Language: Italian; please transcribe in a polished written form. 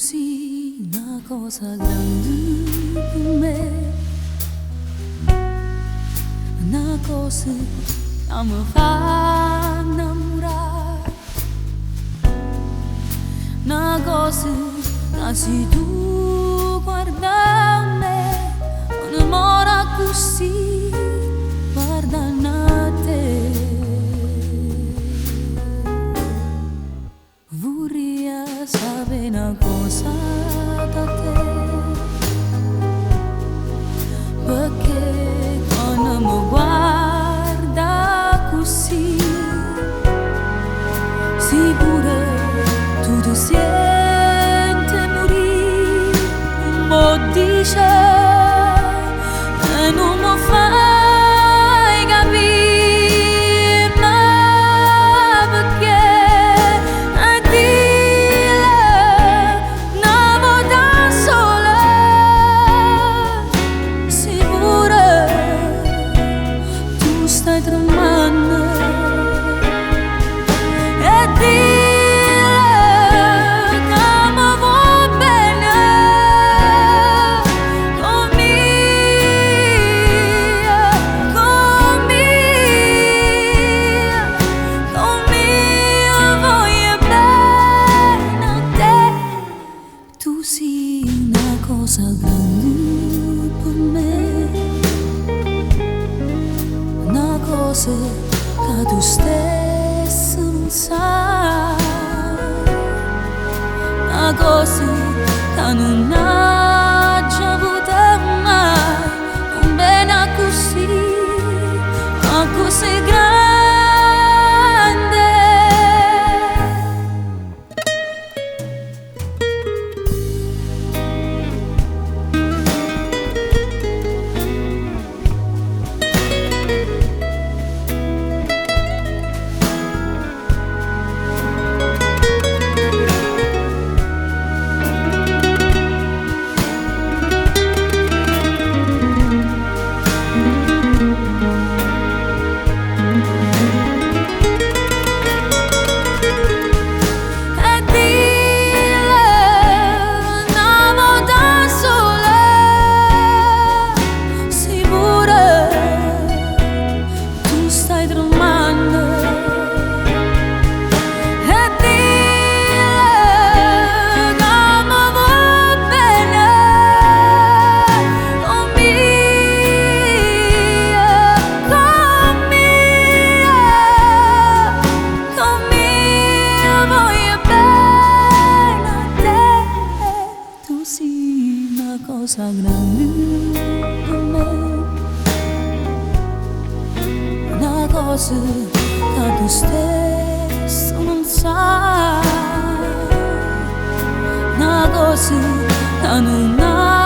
sì una cosa grande per me, una cosa che mi fa innamorare, una cosa che se tu guarda me, mi innamora così, guardando a te. Vorrei sapere una cosa da te, perché quando mi guarda così, sicuro tu ti senti morire, un po' dice e non mi fai capire, ma perché? Stai tremando e dile che mi vuoi bene con me voglio bene a te. Tu sei una cosa grande per me, cosa che tu stesso non sai, una cosa che non ha già avuto mai, un bene così, ma così grande. Cosa grande per me, una cosa che tu stesso non sai, una cosa che non hai